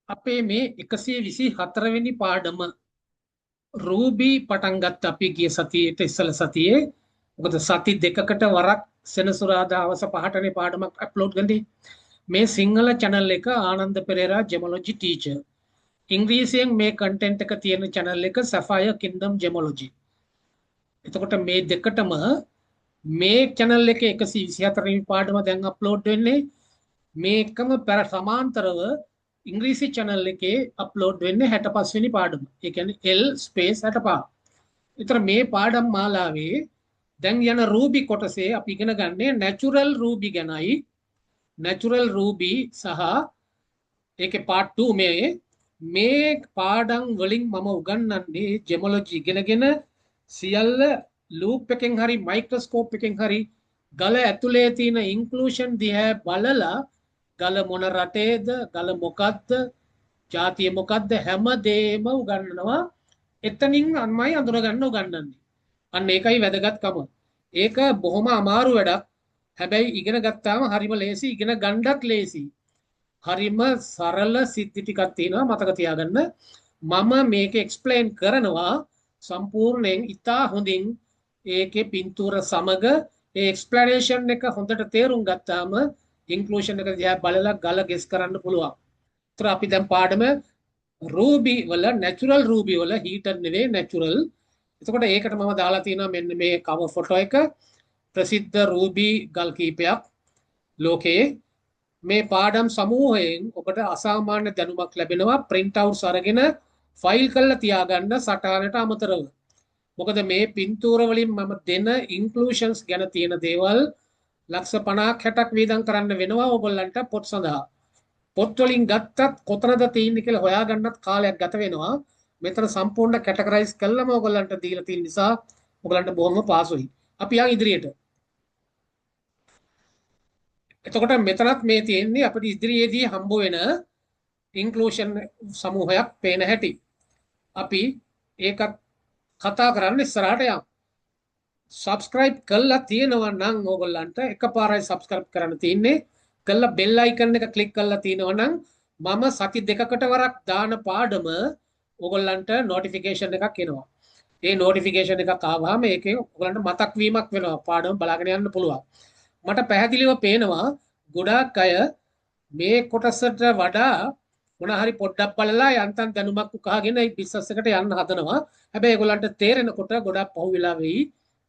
අපේ මේ 124 වෙනි පාඩම රූබී පටන් ගත්ත අපි ගිය සතියේට ඉස්සල සතියේ. මොකද සති දෙකකට වරක් සෙනසුරාදා හවස 5ටනේ පාඩමක් අප්ලෝඩ් කරන්නේ. මේ සිංහල channel එක ආනන්ද පෙරේරා ජෙමොලොජි ටීචර්. ඉංග්‍රීසියෙන් මේ කන්ටෙන්ට් එක තියෙන channel එක Sapphire Kingdom Gemology. එතකොට මේ දෙකටම මේ channel එකේ 124 වෙනි පාඩම දැන් අප්ලෝඩ් වෙන්නේ. මේකම පෙර සමාන්තරව ඉංග්‍රීසි channel එකේ අප්ලෝඩ් වෙන්නේ 65 වෙනි පාඩම. ඒ කියන්නේ L space 65. විතර මේ පාඩම් මාලාවේ දැන් යන රූබි කොටසේ අපි ඉගෙන ගන්නේ natural ruby ගැනයි. natural ruby සහ ඒකේ part 2 මේ පාඩම් වලින් මම උගන්වන්නේ ජෙමොලොජි ඉගෙනගෙන සියල්ල ලූප් එකෙන් හරි මයික්‍රොස්කෝප් එකෙන් හරි ගල ඇතුලේ තියෙන ඉන්ක්ලූෂන් දිහා බලලා ගල මොන රටේද ගල මොකද්ද ජාතිය මොකද්ද හැමදේම උගන්වනවා. එතනින් අන්මයි අඳුරගන්න උගන්වන්නේ. අන්න ඒකයි වැදගත්කම. ඒක බොහොම අමාරු වැඩක්. හැබැයි ඉගෙන ගත්තාම හරිම ලේසි, ඉගෙන ගන්නත් ලේසි. හරිම සරල සිද්ධි ටිකක් තියෙනවා මතක තියාගන්න. මම මේක එක්ස්ප්ලেইন කරනවා සම්පූර්ණයෙන් ඉතා හොඳින් ඒකේ පින්තූර සමග ඒ එක්ස්ප්ලැනේෂන් එක හොඳට තේරුම් ගත්තාම ඉන්ක්ලූෂන් එක දිහා බලලා ගල ගෙස් කරන්න පුළුවන්. ඒතර අපි දැන් පාඩම රූබි වල නැචරල් රූබි වල හීටර් නෙවෙයි නැචරල්. එතකොට ඒකට මම දාලා තියෙනවා මෙන්න මේ කවර් ෆොටෝ එක. ප්‍රසිද්ධ රූබි ගල් කීපයක් ලෝකයේ. මේ පාඩම් සමූහයෙන් ඔබට අසාමාන්‍ය දැනුමක් ලැබෙනවා. print outs අරගෙන ෆයිල් කරලා තියාගන්න සටහනට අමතරව. මොකද මේ පින්තූර වලින් මම දෙන ඉන්ක්ලූෂන්ස් ගැන තියෙන දේවල් ලක්ෂ 50ක් 60ක් වේදම් කරන්න වෙනවා ඕගොල්ලන්ට පොත් සඳහා. පොත් වලින් ගත්තත් කොතනද තියෙන්නේ කියලා හොයාගන්නත් කාලයක් ගත වෙනවා. මෙතන සම්පූර්ණ කැටගරයිස් කළාම ඕගොල්ලන්ට දීලා තියෙන නිසා ඕගොල්ලන්ට බොහොම පහසුයි. අපි යන් ඉදිරියට. එතකොට මෙතනත් මේ තියෙන්නේ අපිට ඉදිරියේදී හම්බ වෙන ඉන්ක්ලූෂන් සමූහයක් පේන හැටි. අපි ඒකත් කතා කරන්න ඉස්සරහට යමු. subscribe කළා තියෙනවා නම් ඕගොල්ලන්ට එකපාරයි subscribe කරන්න තියෙන්නේ. කළා bell icon එක click කරලා තියෙනවා නම් මම සති දෙකකට වරක් දාන පාඩම ඕගොල්ලන්ට notification එකක් එනවා. ඒ notification එකක් ආවම ඒකේ ඕගොල්ලන්ට මතක් වීමක් වෙනවා. පාඩම බලාගෙන යන්න පුළුවන්. මට පැහැදිලිව පේනවා ගොඩාක් අය මේ කොටසට වඩා මොන හරි පොඩ්ඩක් බලලා යන්තම් දැනුමක් උකහාගෙන මේ බිස්නස් එකට යන්න හදනවා. හැබැයි ඒගොල්ලන්ට තේරෙනකොට ගොඩක් පහුවෙලා වෙයි,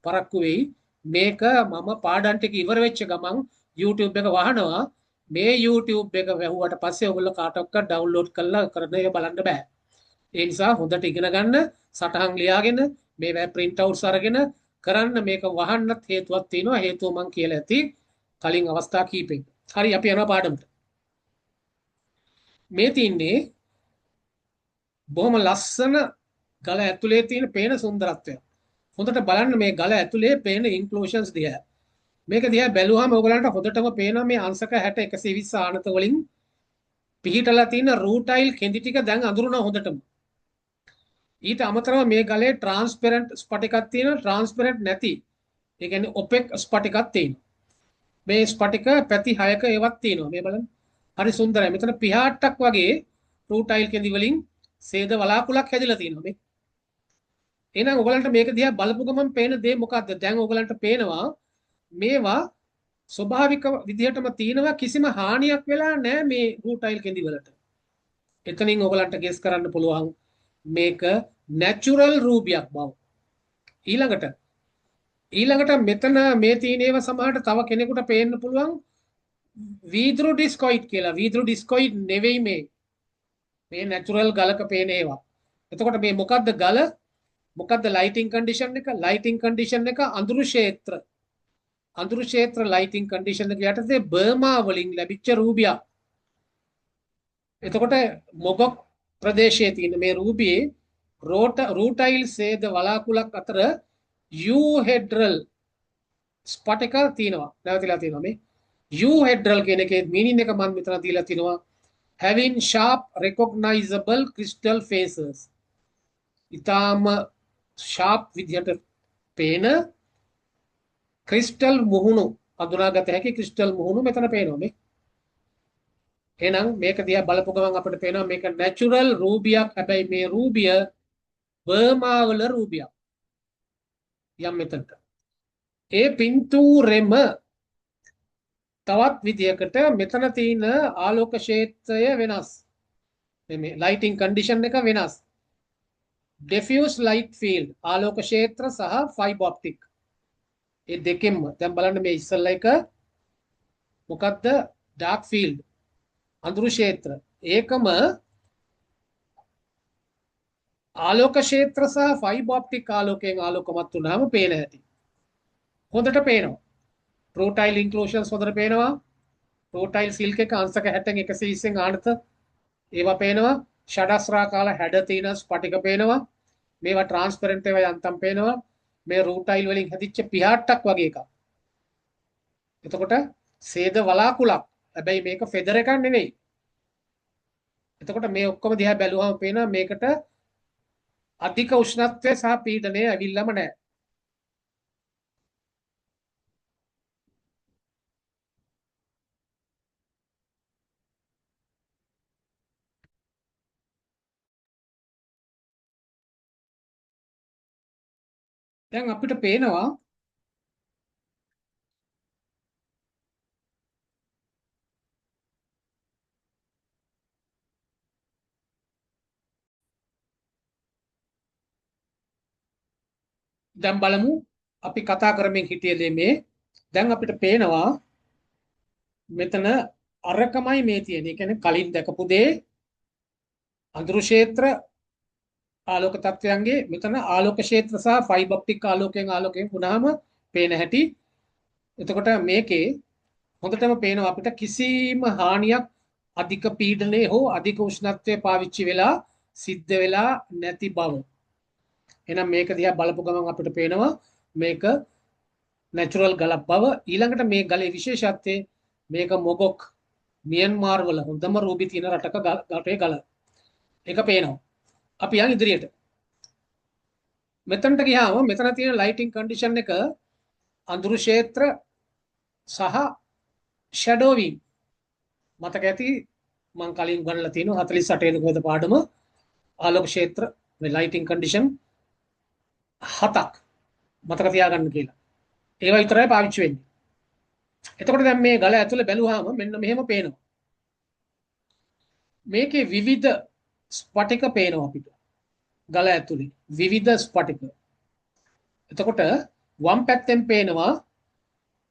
පරක්කු වෙයි. මේක මම පාඩම් ටික ඉවර වෙච්ච ගමන් YouTube එක වහනවා. මේ YouTube එක වැහුවට පස්සේ ඔයගොල්ලෝ කාටවත් ඩවුන්ලෝඩ් කරලා කරන එක බලන්න බෑ. ඒ නිසා හොඳට ඉගෙන ගන්න, සටහන් ලියාගෙන මේවා print outs අරගෙන කරන්න. මේක වහන්නත් හේතුවක් තියෙනවා. හේතුව මම කියලා ඇති කලින් අවස්ථා කීපෙක. හරි අපි යනවා පාඩමට. මේ තින්නේ බොහොම ලස්සන ගල ඇතුලේ තියෙන පේන සුන්දරත්වය. හොඳට බලන්න මේ ගල ඇතුලේ පේන ඉන්ක්ලූෂන්ස් දිහා. මේක දිහා බැලුවාම ඔයගලන්ට හොඳටම පේනවා මේ අංශක 60 120 ආනත වලින් පිහිටලා තියෙන රූටයිල් කෙඳි ටික දැන් අඳුරනවා හොඳටම. ඊට අමතරව මේ ගලේ ට්‍රාන්ස්පරන්ට් ස්පටිකක් තියෙනවා, ට්‍රාන්ස්පරන්ට් නැති. ඒ කියන්නේ ඔපෙක් ස්පටිකක් තියෙනවා. මේ ස්පටික පැති 6ක ඒවත් තියෙනවා. මේ බලන්න. හරි සුන්දරයි. මෙතන පිහාට්ටක් වගේ රූටයිල් කෙඳි වලින් සේද වලාකුලක් හැදිලා තියෙනවා මේ. එහෙනම් ඔයගලන්ට මේක දිහා බලපු ගමන් පේන දේ මොකද්ද? දැන් ඔයගලන්ට පේනවා මේවා ස්වභාවික විදිහටම තියෙනවා, කිසිම හානියක් වෙලා නැහැ මේ රූටයිල් කෙඳි වලට. එතනින් ඔයගලන්ට ගෙස් කරන්න පුළුවන් මේක නැචරල් රූබියක් බව. ඊළඟට මෙතන මේ තියෙන ඒවා සමහරට තව කෙනෙකුට පේන්න පුළුවන් වීදුරු ඩිස්කොයිඩ් කියලා. වීදුරු ඩිස්කොයිඩ් නෙවෙයි මේ. මේ නැචරල් ගලක පේන ඒවා. එතකොට මේ මොකද්ද ගල? මොකද්ද ලයිටිං කන්ඩිෂන් එක? ලයිටිං කන්ඩිෂන් එක අඳුරු ක්ෂේත්‍ර. අඳුරු ක්ෂේත්‍ර ලයිටිං කන්ඩිෂන් එක යටතේ බර්මා වලින් ලැබිච්ච රූබියක්. එතකොට මොගොක් ප්‍රදේශයේ තියෙන මේ රූබියේ රූටයිල් සේද වලාකුලක් අතර යූහෙඩ්‍රල් ස්පටික තියෙනවා. නැවතිලා තියෙනවා මේ යූහෙඩ්‍රල් කියන එකේ මීනින් එක මම මෙතන දීලා තිනවා having sharp recognizable crystal faces. ඊටාම sharp විදිහට පේන ක්‍රිස්ටල් මුහුණු අඳුනාගත හැකි ක්‍රිස්ටල් මුහුණු මෙතන පේනවා මේ. එහෙනම් මේක දිහා බලපු ගමන් අපිට පේනවා මේක නැචරල් රූබියක්. හැබැයි මේ රූබිය බර්මා වල රූබියක්. යම් මෙතනට. ඒ පින්තූරෙම තවත් විදියකට මෙතන තියෙන ආලෝක ක්ෂේත්‍රය වෙනස්. මේ ලයිටින් කන්ඩිෂන් එක වෙනස්. ඩිෆියුස් ලයිට් ෆීල්ඩ් ආලෝක ක්ෂේත්‍ර සහ ෆයිබර් ඔප්ටික්. ඒ දෙකෙන්ම දැන් බලන්න මේ ඉස්සල්ලා එක මොකක්ද ඩාර්ක් ෆීල්ඩ් අඳුරු ක්ෂේත්‍ර. ඒකම ආලෝක ක්ෂේත්‍ර සහ ෆයිබර් ඔප්ටික් ආලෝකයෙන් ආලෝකමත් වුණාම පේන හැටි. හොඳට පේනවා. ප්‍රෝටයිල් ඉන්ක්ලෝෂන්ස් හොඳට පේනවා. ප්‍රෝටයිල් සිල්ක් එක අංශක 60න් 120න් ආනත ඒවා පේනවා. ෂඩස්රාකාර හැඩ තියෙන ස්පටික පේනවා. මේවා ට්‍රාන්ස්පරන්ට් ඒවා යන්තම් පේනවා. මේ රූටයිල් වලින් හැදිච්ච පිහාට්ටක් වගේ එකක්. එතකොට සේද වලාකුලක්. හැබැයි මේක ෆෙදර් එකක් නෙවෙයි. එතකොට මේ ඔක්කොම දිහා බැලුවම පේනවා මේකට අධික උෂ්ණත්වය සහ පීඩනය ඇවිල්ලාම නැහැ. දැන් අපිට පේනවා දැන් බලමු අපි කතා කරමින් හිටියේ මේ දැන් අපිට පේනවා මෙතන අරකමයි මේ තියෙන්නේ. ඒ කියන්නේ කලින් දැකපු දේ අඳුරු ක්ෂේත්‍ර ආලෝක තත්වයන්ගේ මෙතන ආලෝක ක්ෂේත්‍ර සහ ෆයිබර් ඔප්ටික් ආලෝකයෙන් වුණාම පේන හැටි. එතකොට මේකේ හොඳටම පේනවා අපිට කිසිම හානියක් අධික පීඩනයේ හෝ අධික උෂ්ණත්වයේ පාවිච්චි වෙලා සිද්ධ වෙලා නැති බව. එහෙනම් මේක දිහා බලපු ගමන් අපිට පේනවා මේක නැචරල් ගලක් බව. ඊළඟට මේ ගලේ විශේෂත්වය මේක මොගොක් මියන්මාර් වල හොඳම රූබි තියෙන රටක ගලේ ගල. ඒක පේනවා. අපි යන් ඉදිරියට. මෙතනට ගියාම මෙතන තියෙන ලයිටින් කන්ඩිෂන් එක අඳුරු ක්ෂේත්‍ර සහ ෂැඩෝවින් මතක ඇති මම කලින් ගණනලා තියෙනවා 48 දුකද පාඩම ආලෝක ක්ෂේත්‍ර මේ ලයිටින් කන්ඩිෂන් 7ක් මතක තියාගන්න කියලා. ඒවා විතරයි පාවිච්චි වෙන්නේ. එතකොට දැන් මේ ගල ඇතුලේ බැලුවාම මෙන්න මෙහෙම පේනවා. මේකේ විවිධ ස්පටික පේනවා අපිට. ගල ඇතුලේ විවිධ ස්පටික. එතකොට වම් පැත්තෙන් පේනවා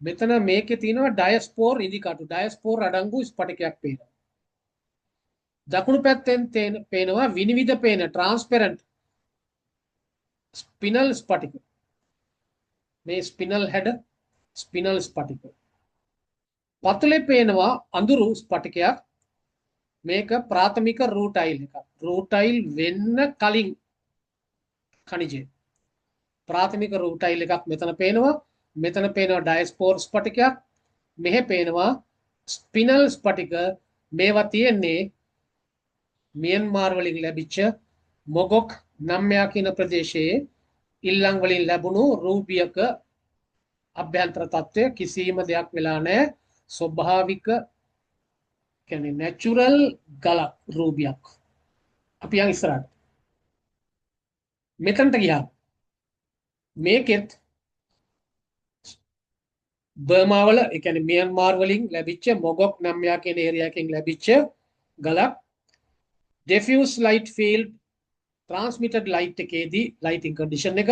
මෙතන මේකේ තියෙනවා ඩයස්පෝර් ඉදිකටු. ඩයස්පෝර් අඩංගු ස්පටිකයක් පේනවා. දකුණු පැත්තෙන් පේනවා විනිවිද පේන ට්‍රාන්ස්පරන්ට් ස්පිනල් ස්පටික. මේ ස්පිනල් හැඩ ස්පිනල් ස්පටික. පතුලේ පේනවා අඳුරු ස්පටිකයක්. මේක ප්‍රාථමික රූටයිල් එකක්. රූටයිල් වෙන්න කලින් khනිජය. ප්‍රාථමික රූටයිල් එකක් මෙතන පේනවා. මෙතන පේනවා ඩයස්පෝර් ස්පටිකයක්. මෙහෙ පේනවා ස්පිනල් ස්පටික. මේවා තියෙන්නේ මියන්මාර් වලින් ලැබිච්ච මොගොක් නම්යා කියන ප්‍රදේශයේ ඉල්ලම් වලින් ලැබුණු රූබියක අභ්‍යන්තර තත්ත්වය කිසිම දෙයක් වෙලා නැහැ. ස්වභාවික කියන්නේ නැචරල් ගලක් රූබියක්. අපි යන් ඉස්සරහට. මෙතනට ගියා. මේකෙත් බර්මා වල ඒ කියන්නේ මියන්මාර් වලින් ලැබිච්ච මොගොක් නම්යා කියන ඒරියා එකෙන් ලැබිච්ච ගලක්. ඩිෆියුස් ලයිට් ෆීල්ඩ් ට්‍රාන්ස්මිටඩ් ලයිට් එකේදී ලයිටින් කන්ඩිෂන් එක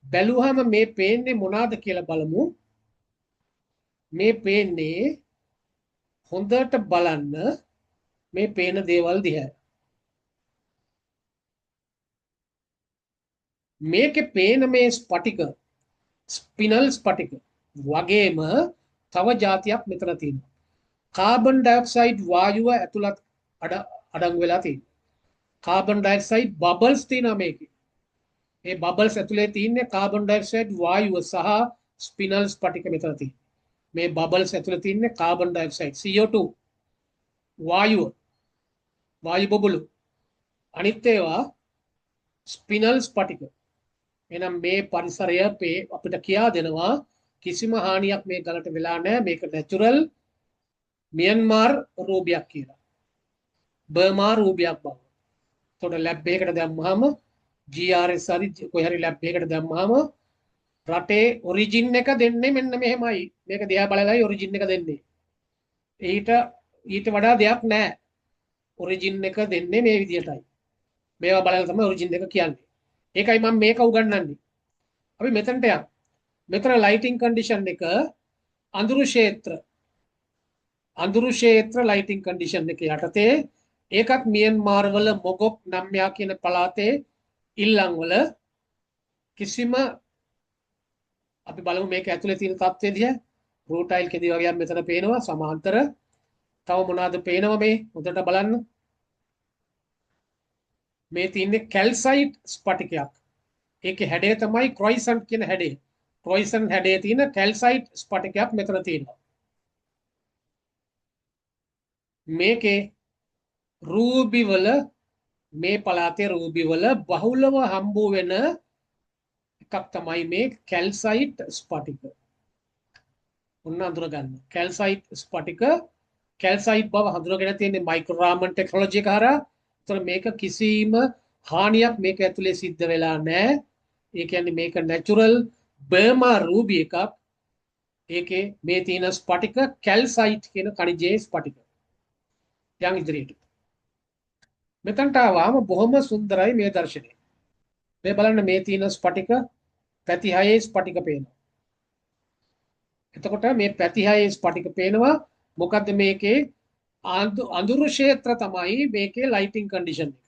බැලුවාම මේ පේන්නේ මොනවාද කියලා බලමු. මේ පේන්නේ හොඳට බලන්න මේ පේන දේවල් දිහා. මේකේ පේන මේ ස්පටික ස්පිනල් ස්පටික වගේම තව જાතියක් මෙතන තියෙනවා. කාබන් ඩයොක්සයිඩ් වායුව ඇතුළත් අඩංගු වෙලා තියෙනවා. කාබන් ඩයොක්සයිඩ් බබල්ස් තියෙනවා මේකේ. ඒ බබල්ස් ඇතුලේ තියෙන්නේ කාබන් ඩයොක්සයිඩ් වායුව සහ ස්පිනල් ස්පටික මෙතන තියෙනවා. මේ බබල්ස් ඇතුලේ තියෙන්නේ කාබන් ඩයොක්සයිඩ් CO2 වායු බබළු. අනිත් ඒවා ස්පිනල් ස්පටික. එහෙනම් මේ පරිසරය අපිට කියා දෙනවා කිසිම හානියක් මේ ගලට වෙලා නැහැ. මේක නැචරල් මියන්මාර් රූපයක් කියලා. බර්මා රූපයක් බව. එතකොට ලැබ් එකකට දැම්මහම GRS හරි කොයි හරි ලැබ් එකකට දැම්මහම රටේ ඔරිජින් එක දෙන්නේ මෙන්න මෙහෙමයි. මේක දිහා බලලායි ඔරිජින් එක දෙන්නේ. ඊට වඩා දෙයක් නැහැ. ඔරිජින් එක දෙන්නේ මේ විදිහටයි. මේවා බලලා තමයි ඔරිජින් එක කියන්නේ. ඒකයි මම මේක උගන්වන්නේ. අපි මෙතනට යමු. මෙතන ලයිටිං කන්ඩිෂන් එක අඳුරු ක්ෂේත්‍ර ලයිටිං කන්ඩිෂන් එක යටතේ ඒකත් මියන්මාර් වල මොගොක් නම්යා කියන පළාතේ ඉල්ලන් වල කිසිම අපි බලමු මේක ඇතුලේ තියෙන තත්ත්වය දිහා රූටයිල් කෙදි වගේක් මෙතන පේනවා සමාන්තර තව මොනවද පේනවා මේ හොඳට බලන්න මේ තියෙන්නේ කැල්සයිට් ස්පටිකයක් ඒකේ හැඩය තමයි ක්‍රොයිසන්ට් කියන හැඩය ක්‍රොයිසන්ට් හැඩයේ තියෙන කැල්සයිට් ස්පටිකයක් මෙතන තියෙනවා මේකේ රූබි වල මේ පළාතේ රූබි වල බහුලව හම්බ වෙන එකක් තමයි මේ කැල්සයිට් ස්පටික. ඔන්න අඳුර ගන්න. කැල්සයිට් ස්පටික කැල්සයිට් බව හඳුනගෙන තියෙන්නේ මයික්‍රෝ රාමන් ටෙක්නොලොජි එක හරහා. ඒතර මේක කිසිම හානියක් මේක ඇතුලේ සිද්ධ වෙලා නැහැ. ඒ කියන්නේ මේක නැචරල් බර්මා රූබි එකක්. ඒකේ මේ තියෙන ස්පටික කැල්සයිට් කියන khනිජයේ ස්පටික. යම් ඉදිරියට. මෙතනට ආවම බොහොම සුන්දරයි මේ දර්ශනය. මේ බලන්න මේ තියෙන ස්පටික පැති 6 ස්පටික පේනවා. එතකොට මේ පැති 6 ස්පටික පේනවා. මොකද්ද මේකේ අඳුරු ක්ෂේත්‍ර තමයි මේකේ ලයිටිං කන්ඩිෂන් එක.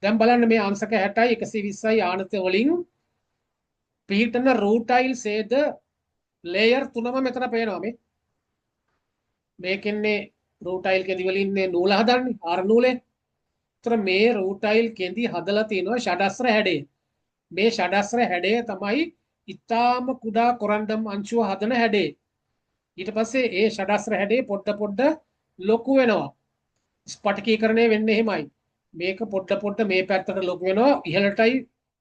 දැන් බලන්න මේ අංශක 60යි 120යි ආනත වලින් පිහිටන රූටයිල් සේද ලේයර් තුනම මෙතන පේනවා මේ. මේකෙන්නේ රූටයිල් කෙඳි වලින් නූල හදන්නේ ආර නූලේ. ඒතර මේ රූටයිල් කෙඳි හදලා තිනවා ෂඩස්ත්‍ර හැඩය. මේ ෂඩස්ත්‍ර හැඩය තමයි ඊටාම කුඩා කොරන්ඩම් අංශුව හදන හැඩය. ඊට පස්සේ ඒ ෂඩස්ත්‍ර හැඩේ පොඩ ලොකු වෙනවා. ස්පටිකීකරණය වෙන්නේ එහෙමයි. මේක පොඩ මේ පැත්තට ලොකු වෙනවා ඉහළටයි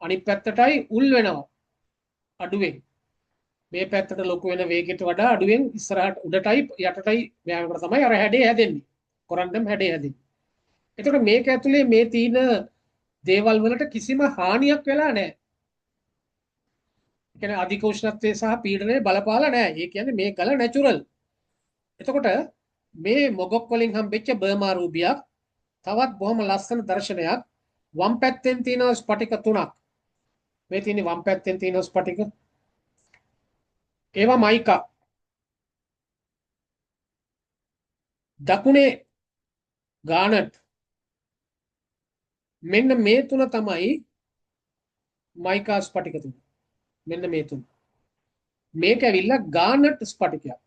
අනිත් පැත්තටයි උල් වෙනවා. අඩුවෙන්. මේ පැත්තට ලොකු වෙන වේගයට වඩා අඩුවෙන් ඉස්සරහට උඩටයි යටටයි යෑමකට තමයි අර හැඩේ හැදෙන්නේ. කොරන්ඩම් හැඩේ හැදෙන්නේ. එතකොට මේක ඇතුලේ මේ තියෙන දේවල් වලට කිසිම හානියක් වෙලා නැහැ. ඒ කියන්නේ අධික උෂ්ණත්වය සහ පීඩනය බලපාලා නැහැ. ඒ කියන්නේ මේ ගල නැචරල්. එතකොට මේ මොගොක් වලින් හම්බෙච්ච බර්මා රූබියක් තවත් බොහොම ලස්සන දර්ශනයක් වම් පැත්තෙන් තියෙන ස්පටික තුනක්. මේ තියෙන්නේ වම් පැත්තෙන් තියෙන ස්පටික. ඒවා මයිකා. දකුණේ ගානට් මෙන්න මේ තුන තමයි මයිකා ස්පටික තුන. මෙන්න මේ තුන. මේක ඇවිල්ලා ගානට් ස්පටිකයක්.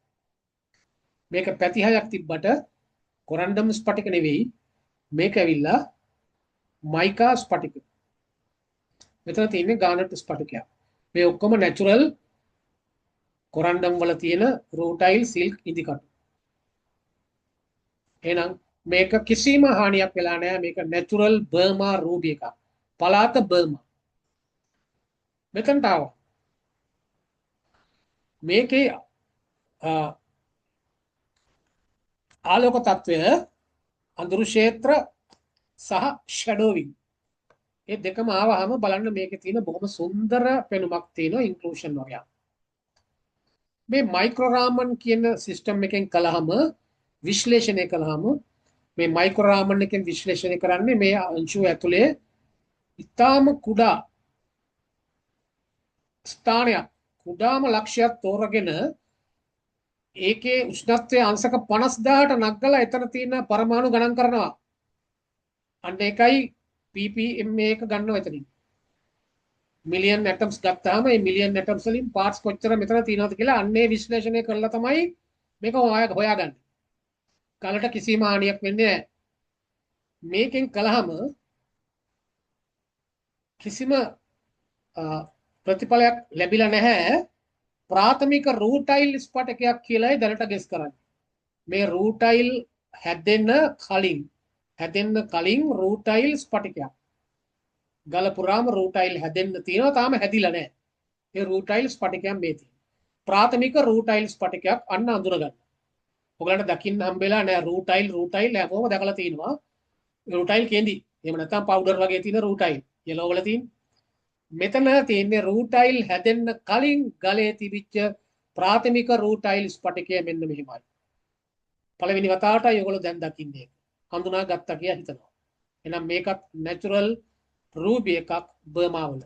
මේක පැති 6ක් තිබ්බට කොරන්ඩම් ස්පටික නෙවෙයි. මේක ඇවිල්ලා මයිකා ස්පටික. මෙතන තියෙන්නේ ගානට් ස්පටිකයක්. මේ ඔක්කොම නැචරල් කොරන්ඩම් වල තියෙන රූටයිල් සිල්ක් ඉදිකටු. එහෙනම් මේක කිසිම හානියක් වෙලා නැහැ. මේක නැචරල් බර්මා රූබි එකක්. පළාත බර්මා. මෙතනට ආවා. මේකේ ආලෝක තත්වය අඳුරු ක්ෂේත්‍ර සහ ෂැඩෝවිං මේ දෙකම ආවහම බලන්න මේකේ තියෙන බොහොම සුන්දර පෙනුමක් තියෙනවා ඉන්ක්ලූෂන් වගේ. මේ මයික්‍රෝ රාමන් කියන සිස්ටම් එකෙන් කළාම විශ්ලේෂණය කළාම මේ මයික්‍රෝ රාමන් එකෙන් විශ්ලේෂණය කරන්නේ මේ අංශුව ඇතුලේ ඉතාම කුඩා ස්ථානයක් කුඩාම ලක්ෂයක් තෝරගෙන ඒකේ උෂ්ණත්වය අංශක 50000ට නගලා එතන තියෙන පරමාණු ගණන් කරනවා. අන්න ඒකයි ppm එක ගන්නවා එතනින්. මිලියන් ඇටම්ස් ගත්තාම මේ මිලියන් ඇටම්ස් වලින් පාර්ට්ස් කොච්චර මෙතන තියෙනවද කියලා අන්නේ විශ්ලේෂණය කරලා තමයි මේක හොයාගන්නේ. කලට කිසිම හානියක් වෙන්නේ නැහැ. මේකෙන් කළාම කිසිම ප්‍රතිඵලයක් ලැබිලා නැහැ. ප්‍රාථමික රූටයිල් ස්පටිකයක් කියලායි දැනට ගෙස් කරන්නේ. මේ රූටයිල් හැදෙන්න කලින් රූටයිල් ස්පටිකයක්. ගල පුරාම රූටයිල් හැදෙන්න තියෙනවා තාම හැදිලා නැහැ. ඒ රූටයිල් ස්පටිකයක් මේ තියෙනවා. ප්‍රාථමික රූටයිල් ස්පටිකයක් අන්න අඳුර ගන්න. ඔයගලන්ට දකින්න හම්බෙලා නෑ රූටයිල් හැමෝම දැකලා තියෙනවා. රූටයිල් කෙන්ඩි. එහෙම නැත්නම් පවුඩර් වගේ තියෙන රූටයිල්. යෙලෝ වල තියෙන. මෙතන තියෙන්නේ රූටයිල් හැදෙන්න කලින් ගලේ තිබිච්ච ප්‍රාථමික රූටයිල් ස්පටිකය මෙන්න මෙහිමයි. පළවෙනි වතාවටයි ඔයගොල්ලෝ දැන් දකින්නේ. හඳුනා ගත්තා කියලා හිතනවා. එහෙනම් මේකත් නැචරල් රූබි එකක් බර්මාවල.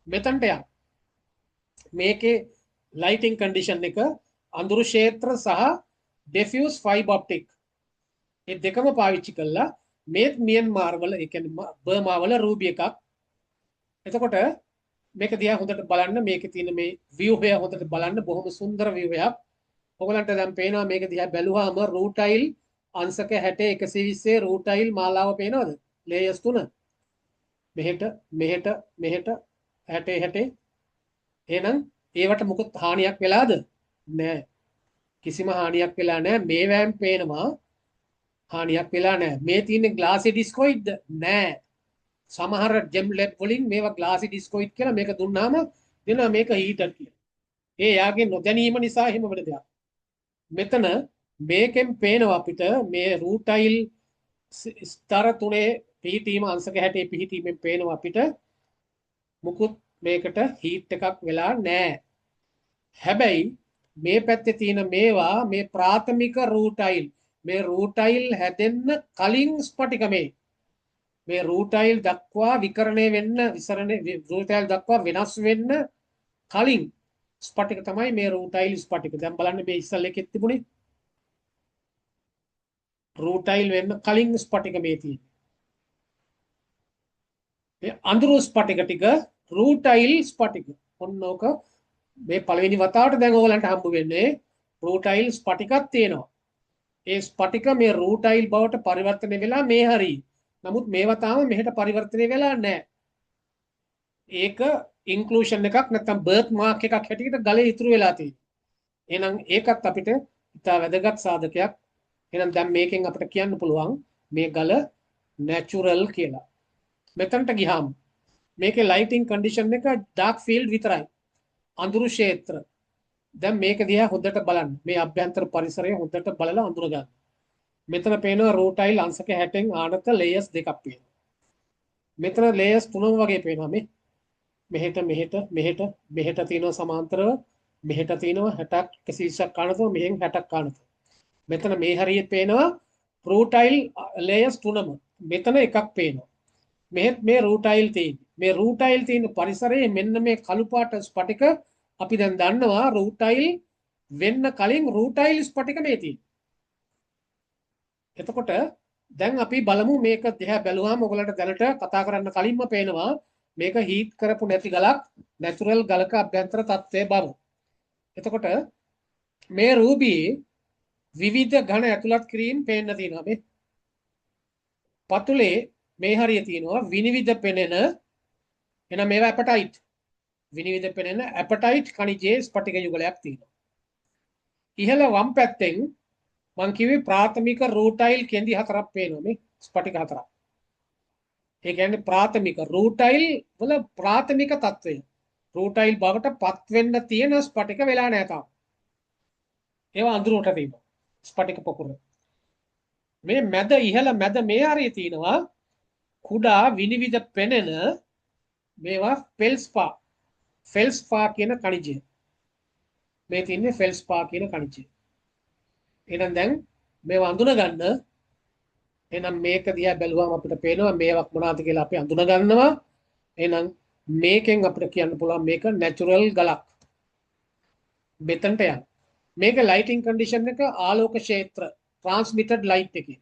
මෙතනට යන්න. මේකේ ලයිටිං කන්ඩිෂන් එක අඳුරු ක්ෂේත්‍ර සහ ඩිෆියුස් ෆයිබර් ඔප්ටික් මේ දෙකම පාවිච්චි කළා මේ මියන්මාර් වල ඒ කියන්නේ බර්මාවල රූබි එකක්. එතකොට මේක දිහා හොඳට බලන්න මේකේ තියෙන මේ view එක හොඳට බලන්න බොහොම සුන්දර view එකක්. ඔයගලන්ට දැන් පේනවා මේක දිහා බැලුවාම රූටයිල් අංශක 60 120 රූටයිල් මාලාව පේනවද? ලේයර්ස් 3. මෙහෙට 60 එහෙනම් ඒවට මොකද හානියක් වෙලාද? නෑ. කිසිම හානියක් වෙලා නෑ. මේවැම් පේනවා හානියක් වෙලා නෑ. මේ තියෙන්නේ ග්ලාසි ඩිස්කොයිඩ්ද? නෑ. සමහර ජෙම් ලැබ් වලින් මේවා ග්ලාසි ඩිස්කොයිඩ් කියලා මේක දුන්නාම දෙනවා මේක හීටර් කියලා. ඒ යාගේ නොදැනීම නිසා එහෙම වෙන දෙයක්. මෙතන මේකෙන් පේනවා අපිට මේ රූටයිල් ස්තර තුනේ පිහිටීම අංශක 60 පිහිටීමෙන් පේනවා අපිට මුකුත් මේකට හීට් එකක් වෙලා නැහැ. හැබැයි මේ පැත්තේ තියෙන මේවා මේ ප්‍රාථමික රූටයිල් මේ රූටයිල් හැදෙන්න කලින් ස්පටික මේ රූටයිල් දක්වා විකරණය වෙන්න රූටයිල් දක්වා වෙනස් වෙන්න කලින් ස්පටික තමයි මේ රූටයිල් ස්පටික. දැන් බලන්න මේ ඉස්සල් එකෙත් තිබුණේ රූටයිල් වෙන්න කලින් ස්පටික මේ තියෙන්නේ. මේ අඳුරු ස්පටික ටික රූටයිල් ස්පටික. ඔන්නෝක මේ පළවෙනි වතාවට දැන් ඕගලන්ට හම්බ වෙන්නේ රූටයිල් ස්පටිකක් තියෙනවා. ඒ ස්පටික මේ රූටයිල් බවට පරිවර්තනය වෙලා මේ හරියි. නමුත් මේවා තාම මෙහෙට පරිවර්තනය වෙලා නැහැ. ඒක ඉන්ක්ලූෂන් එකක් නැත්නම් බර්ත් මාක් එකක් හැටියට ගලේ ඉතුරු වෙලා තියෙනවා. එහෙනම් ඒකත් අපිට ඉතා වැදගත් සාධකයක්. එහෙනම් දැන් මේකෙන් අපිට කියන්න පුළුවන් මේ ගල නැචරල් කියලා. මෙතනට ගියාම මේකේ ලයිටිං කන්ඩිෂන් එක ඩාර්ක් ෆීල්ඩ් විතරයි. අඳුරු ක්ෂේත්‍ර. දැන් මේක දිහා හොඳට බලන්න. මේ අභ්‍යන්තර පරිසරය හොඳට බලලා අඳුර ගන්න. මෙතන පේනවා රූටයිල් අංශක 60න් ආනත ලේයර්ස් දෙකක් පේනවා. මෙතන ලේයර්ස් තුනම වගේ පේනවා මේ. මෙහෙට තියෙනවා සමාන්තරව. මෙහෙට තියෙනවා 60ක් 120ක් ආනතව මෙහෙන් 60ක් ආනතව. මෙතන මේ හරියට පේනවා රූටයිල් ලේයර්ස් තුනම. මෙතන එකක් පේනවා. මෙහෙත් මේ රූටයිල් තියෙන්නේ. මේ රූටයිල් තියෙන පරිසරයේ මෙන්න මේ කළු පාට ස්පටික අපි දැන් දන්නවා රූටයිල් වෙන්න කලින් රූටයිල් ස්පටික මේ තියෙන්නේ. එතකොට දැන් අපි බලමු මේක දිහා බැලුවාම ඔයගලන්ට දැනට කතා කරන්න කලින්ම පේනවා මේක හීට් කරපු නැති ගලක් නැචරල් ගලක අභ්‍යන්තර තත්ත්වයේ බව. එතකොට මේ රූබී විවිධ ඝන ඇතුළත් කිරීම පේන්න තියෙනවා මේ. පතුලේ මේ හරිය තියෙනවා විනිවිද පෙනෙන එහෙනම් මේවා ඇපටයිට්. විනිවිද පෙනෙන ඇපටයිට් khනිජයේ ස්පටික යුගලයක් තියෙනවා. ඉහළ වම් පැත්තෙන් මං කිව්වේ ප්‍රාථමික රූටයිල් කෙඳි හතරක් පේනවා මේ ස්පටික හතරක්. ඒ කියන්නේ ප්‍රාථමික රූටයිල් වල ප්‍රාථමික తත්වය. රූටයිල් බවට පත් වෙන්න තියෙන ස්පටික වෙලා නැහැ තාම. ඒවා අඳුරට තියෙනවා. ස්පටික පොකුර. මේ මැද ඉහළ මැද මේ හරිය තියෙනවා කුඩා විනිවිද පෙනෙන මේවා ෆෙල්ස්පා කියන khනිජය. මේ තින්නේ ෆෙල්ස්පා කියන khනිජය. එහෙනම් දැන් මේව අඳුන ගන්න එහෙනම් මේක දිහා බැලුවාම අපිට පේනවා මේවක් මොනවද කියලා අපි අඳුන ගන්නවා. එහෙනම් මේකෙන් අපිට කියන්න පුළුවන් මේක නැචරල් ගලක්. මෙතනට යන්න. මේක ලයිටිං කන්ඩිෂන් එක ආලෝක ක්ෂේත්‍ර ට්‍රාන්ස්මිටඩ් ලයිට් එකේ.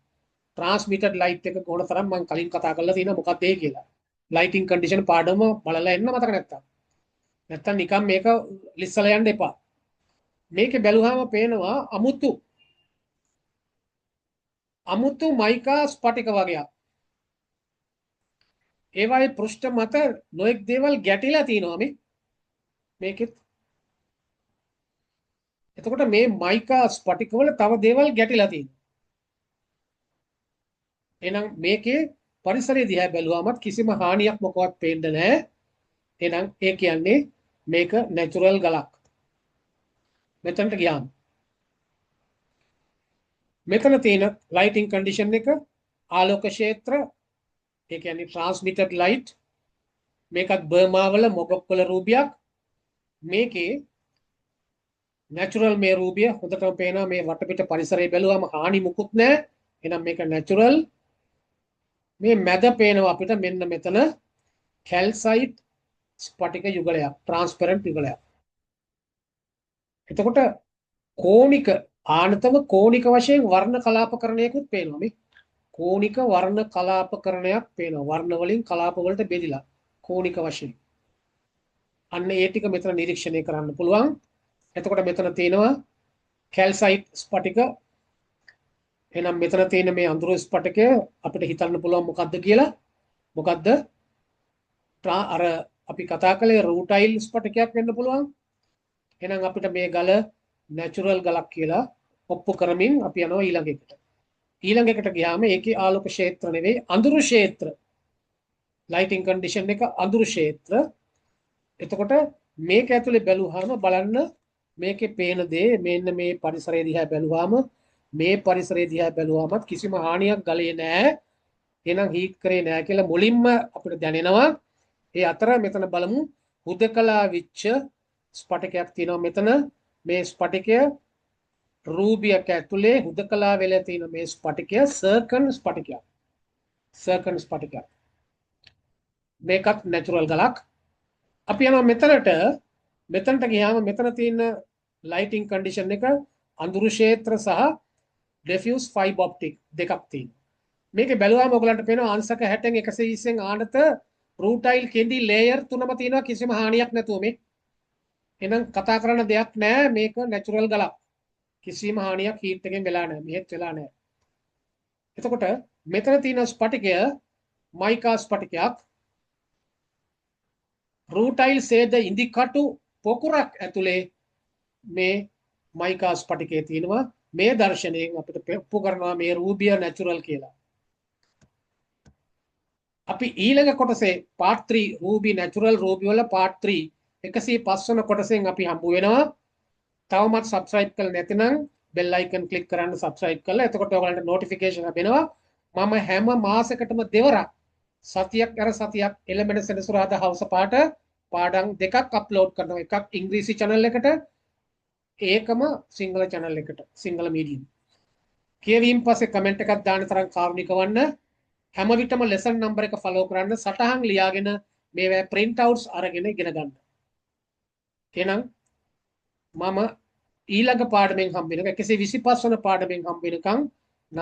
ට්‍රාන්ස්මිටඩ් ලයිට් එක කොහොන තරම් මම කලින් කතා කරලා තියෙනවා මොකක්ද ඒ කියලා. ලයිටිං කන්ඩිෂන් පාඩම බලලා එන්න මතක නැත්තම්. නැත්තම් නිකන් මේක ලිස්සලා යන්න එපා. මේකේ බැලුවාම පේනවා අමුතු මයිකා ස්පටික වගේක්. ඒවායේ පෘෂ්ඨ මත නොඑක් දේවල් ගැටිලා තියෙනවා මේකෙත්. එතකොට මේ මයිකා ස්පටික වල තව දේවල් ගැටිලා තියෙනවා. එහෙනම් මේකේ පරිසරය දිහා බැලුවාමත් කිසිම හානියක් මොකවත් පේන්නේ නැහැ. එහෙනම් ඒ කියන්නේ මේක නැචරල් ගලක්. මෙතනට ගියාම මෙතන තියෙන ලයිටින් කන්ඩිෂන් එක ආලෝක ක්ෂේත්‍ර ඒ කියන්නේ ට්‍රාන්ස්මිටඩ් ලයිට් මේකත් බර්මාවල මොගොක්වල රූපයක් මේකේ නැචරල් මේ රූපය හොඳටම පේනවා මේ වටපිට පරිසරය බැලුවම හානි මුකුත් නැහැ එහෙනම් මේක නැචරල් මේ මැද පේනවා අපිට මෙන්න මෙතන කැල්සයිට් ස්පටික යුගලයක් ට්‍රාන්ස්පරන්ට් යුගලයක් එතකොට කෝණික ආනතම කෝණික වශයෙන් වර්ණ කලාපකරණයකුත් පේනවා මේ කෝණික වර්ණ කලාපකරණයක් පේනවා වර්ණ වලින් කලාප වලට බෙදිලා කෝණික වශයෙන් අන්න ඒ ටික මෙතන නිරීක්ෂණය කරන්න පුළුවන් එතකොට මෙතන තියෙනවා කැල්සයිට් ස්පටික එහෙනම් මෙතන තියෙන මේ අඳුරු ස්පටිකය අපිට හිතන්න පුළුවන් මොකද්ද කියලා මොකද්ද අර අපි කතා කළේ රූටයිල් ස්පටිකයක් වෙන්න පුළුවන් එහෙනම් අපිට මේ ගල නැචරල් ගලක් කියලා ඔප්පු කරමින් අපි යනවා ඊළඟ එකට ගියාම ඒකේ ආලෝක ක්ෂේත්‍ර නෙවෙයි අඳුරු ක්ෂේත්‍ර ලයිටින් කන්ඩිෂන් එක අඳුරු ක්ෂේත්‍ර එතකොට මේක ඇතුලේ බැලුවාම බලන්න මේකේ පේන දේ මෙන්න මේ පරිසරය දිහා බැලුවාම මේ පරිසරය දිහා බැලුවාමත් කිසිම හානියක් ගලේ නැහැ එහෙනම් හීට් කරේ නැහැ කියලා මුලින්ම අපිට දැනෙනවා ඒ අතර මෙතන බලමු හුදකලා විච්ච ස්පටිකයක් තියෙනවා මෙතන මේ ස්පටිකය රූබියක් ඇතුලේ හුදකලා වෙලා තියෙන මේ ස්පටිකය සර්කන් ස්පටිකයක් මේකත් නැචරල් ගලක් අපි යනවා මෙතනට ගියාම මෙතන තියෙන ලයිටින් කන්ඩිෂන් එක අඳුරු ක්ෂේත්‍ර සහ ඩිෆියුස් ෆයිබර් ඔප්ටික් දෙකක් තියෙනවා මේක බැලුවාම ඔයගලන්ට පේනවා අංශක 60න් 120න් ආනත රූටයිල් කෙඳි ලේයර් තුනම තියෙනවා කිසිම හානියක් නැතුව මේ එහෙනම් කතා කරන්න දෙයක් නැහැ මේක නැචරල් ගලක් කිසිම හානියක් හීට් එකෙන් වෙලා නැහැ මෙහෙත් වෙලා නැහැ එතකොට මෙතන තියෙන ස්පටිකය මයිකා ස්පටිකයක් රූටයිල් සේද ඉදිකටු පොකුරක් ඇතුලේ මේ මයිකා ස්පටිකයේ තියෙනවා මේ දර්ශනයෙන් අපිට ඔප්පු කරනවා මේ රූබිය නැචරල් කියලා අපි ඊළඟ කොටසේ පාර්ට් 3 රූබි නැචරල් රූබි වල පාර්ට් 3 105 වන කොටසෙන් අපි හම්බ වෙනවා තවමත් subscribe කරලා නැතිනම් bell icon click කරන්න subscribe කරලා එතකොට ඔයගලන්ට notification ලැබෙනවා මම හැම මාසයකටම දෙවරක් සතියක් සතියක් එළඹෙන සෙනසුරාදා හවස පාට පාඩම් දෙකක් අප්ලෝඩ් කරනවා එකක් ඉංග්‍රීසි channel එකට ඒකම සිංහල channel එකට සිංහල medium කියවීම පස්සේ කමෙන්ට් එකක් දාන්න තරම් කාරුණික වන්න හැම විටම lesson number එක follow කරන්න සටහන් ලියාගෙන මේවා print outs අරගෙන ඉගෙන ගන්න එහෙනම් මම ඊළඟ පාඩමෙන් හම්බ වෙනකම් 125 වන පාඩමෙන් හම්බ වෙනකම්